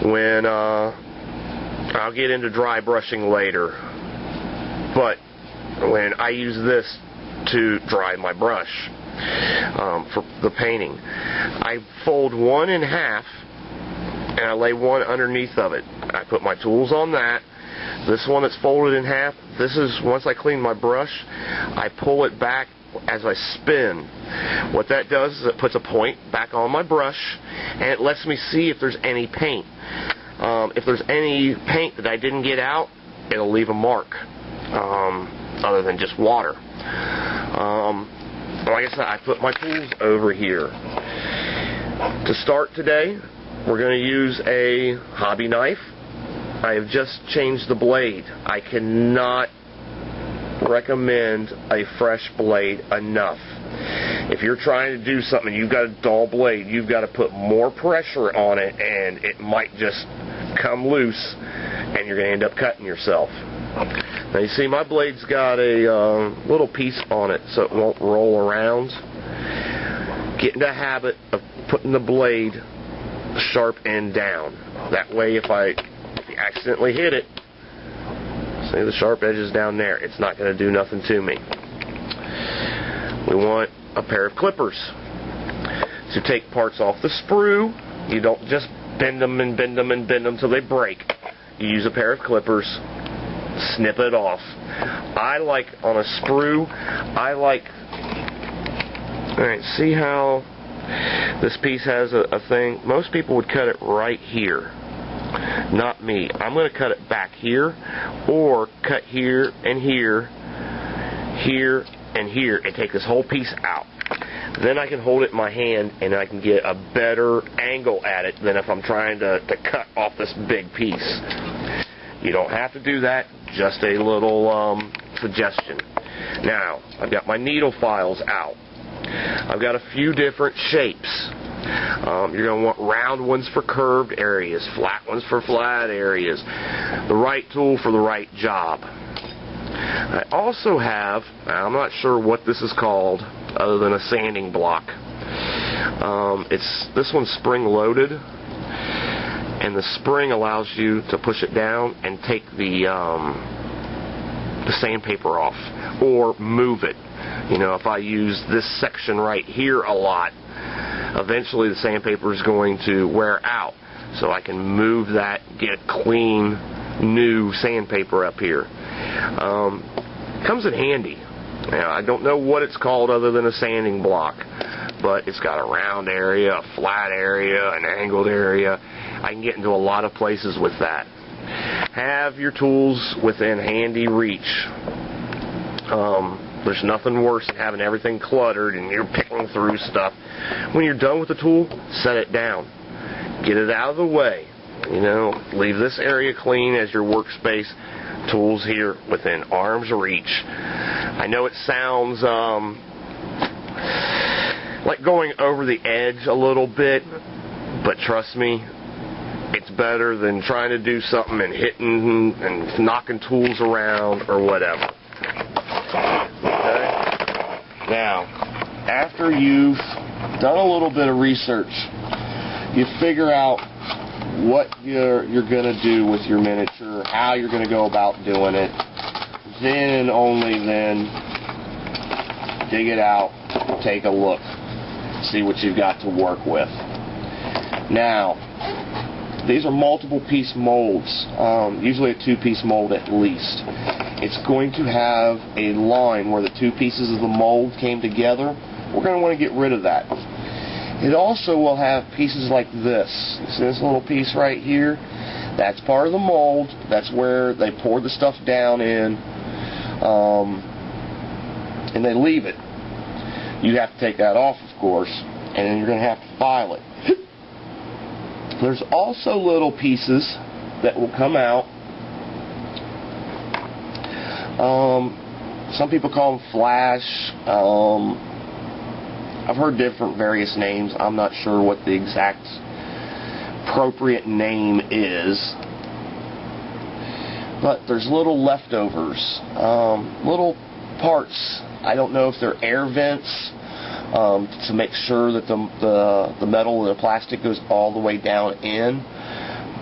when I'll get into dry brushing later, but when I use this to dry my brush for the painting, I fold one in half and I lay one underneath of it. I put my tools on that. This one that's folded in half, this is, once I clean my brush, I pull it back as I spin. What that does is it puts a point back on my brush, and it lets me see if there's any paint. If there's any paint that I didn't get out, it'll leave a mark, other than just water. Like I said, I put my tools over here. To start today, we're going to use a hobby knife. I have just changed the blade. I cannot recommend a fresh blade enough. If you're trying to do something, you've got a dull blade, you've got to put more pressure on it, and it might just come loose, and you're going to end up cutting yourself. Now you see my blade's got a little piece on it so it won't roll around. Get in the habit of putting the blade sharp end down. That way if you accidentally hit it, see the sharp edges down there, it's not going to do nothing to me. We want a pair of clippers to take parts off the sprue. You don't just bend them and bend them and bend them till they break. You use a pair of clippers, snip it off. I like on a sprue, alright, see how this piece has a thing? Most people would cut it right here. Not me. I'm going to cut it back here, or cut here and here, here and here, and take this whole piece out. Then I can hold it in my hand and I can get a better angle at it than if I'm trying to cut off this big piece. You don't have to do that, just a little suggestion. Now, I've got my needle files out. I've got a few different shapes. You're going to want round ones for curved areas, flat ones for flat areas, the right tool for the right job. I also have, I'm not sure what this is called other than a sanding block. This one's spring loaded, and the spring allows you to push it down and take the sandpaper off or move it. You know, if I use this section right here a lot, eventually the sandpaper is going to wear out, so I can move that, get clean new sandpaper up here. Comes in handy. Now, I don't know what it's called other than a sanding block, but it's got a round area, a flat area, an angled area. I can get into a lot of places with that. Have your tools within handy reach. There's nothing worse than having everything cluttered and you're picking through stuff. When you're done with the tool, set it down. Get it out of the way. You know, leave this area clean as your workspace. Tools here within arm's reach. I know it sounds like going over the edge a little bit, but trust me, it's better than trying to do something and hitting and knocking tools around or whatever. Okay? Now, after you've done a little bit of research, you figure out what you're going to do with your miniature, how you're going to go about doing it, then and only then dig it out, take a look, see what you've got to work with. Now, these are multiple piece molds, usually a 2-piece mold at least. It's going to have a line where the 2 pieces of the mold came together. We're going to want to get rid of that. It also will have pieces like this. See this little piece right here? That's part of the mold. That's where they pour the stuff down in, and they leave it. You have to take that off, of course, and then you're going to have to file it. There's also little pieces that will come out. Some people call them flash. I've heard different various names. I'm not sure what the exact appropriate name is. But there's little leftovers, little parts. I don't know if they're air vents to make sure that the metal or the plastic goes all the way down in.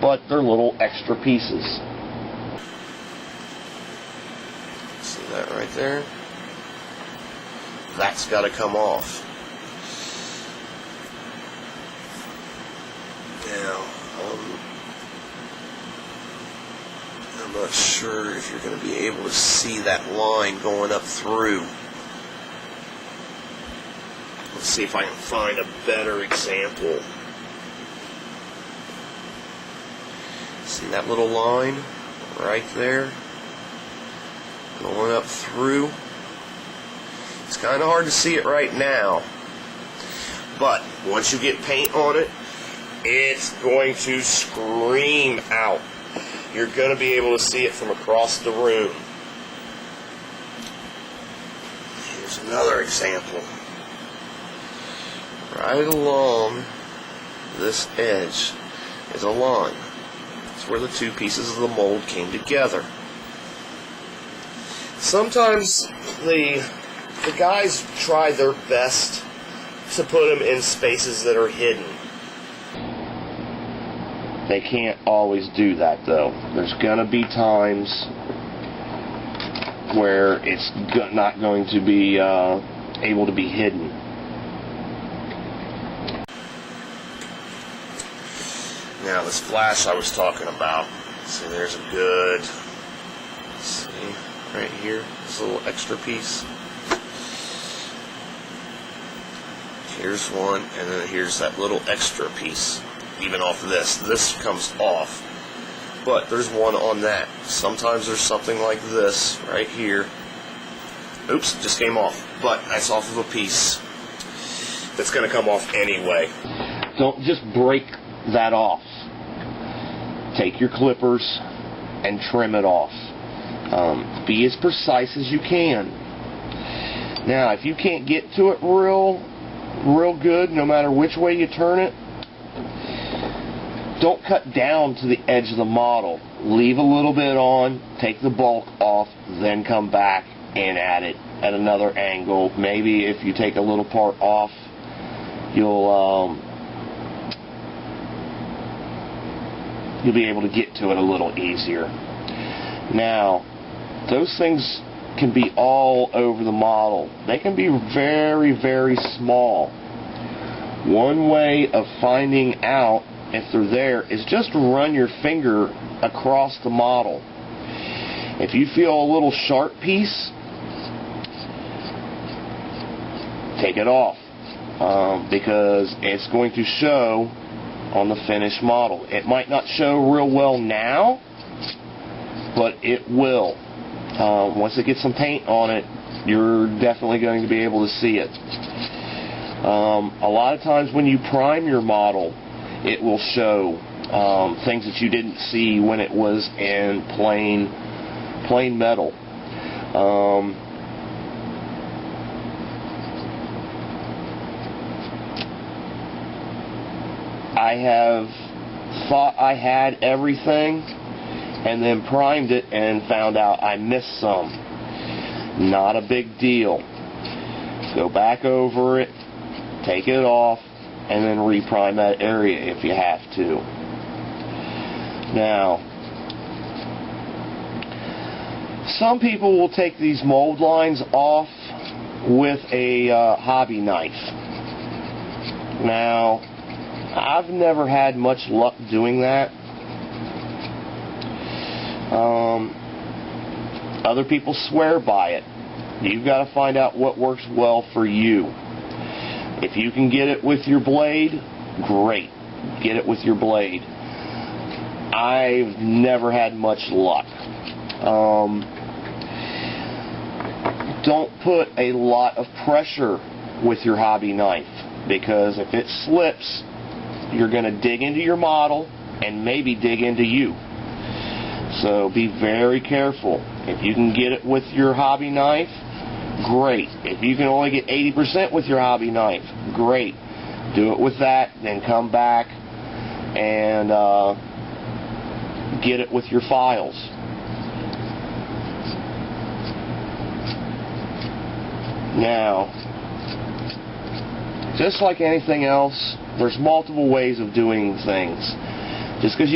but they're little extra pieces. See that right there? That's got to come off. Now, I'm not sure if you're going to be able to see that line going up through. Let's see if I can find a better example. See that little line right there going up through? It's kind of hard to see it right now, but once you get paint on it, it's going to scream out. You're going to be able to see it from across the room. Here's another example. Right along this edge is a line. It's where the two pieces of the mold came together. Sometimes the guys try their best to put them in spaces that are hidden. They can't always do that, though. There's gonna be times where it's not going to be able to be hidden. Now this flash I was talking about, see there's a good, see right here, this little extra piece. Here's one, and then here's that little extra piece. Even off of this comes off, but there's one on that. Sometimes there's something like this right here. Oops, it just came off, but that's off of a piece that's going to come off anyway. Don't just break that off. Take your clippers and trim it off. Be as precise as you can. Now, if you can't get to it real good, no matter which way you turn it, don't cut down to the edge of the model. Leave a little bit on, take the bulk off, then come back and add it at another angle. Maybe if you take a little part off, you'll be able to get to it a little easier. Now, those things can be all over the model. They can be very, very small. One way of finding out if they're there is just run your finger across the model. If you feel a little sharp piece, take it off, because it's going to show on the finished model. It might not show real well now, but it will. Once it gets some paint on it, you're definitely going to be able to see it. A lot of times when you prime your model, it will show things that you didn't see when it was in plain metal. I have thought I had everything and then primed it and found out I missed some. Not a big deal. Go back over it, take it off, and then reprime that area if you have to. Now, some people will take these mold lines off with a hobby knife. Now, I've never had much luck doing that. Other people swear by it. You've got to find out what works well for you. If you can get it with your blade, great. Get it with your blade. I've never had much luck. Don't put a lot of pressure with your hobby knife, because if it slips, you're going to dig into your model and maybe dig into you. So be very careful. If you can get it with your hobby knife, great. If you can only get 80% with your hobby knife, great. Do it with that, then come back and get it with your files. Now, just like anything else, there's multiple ways of doing things. Just because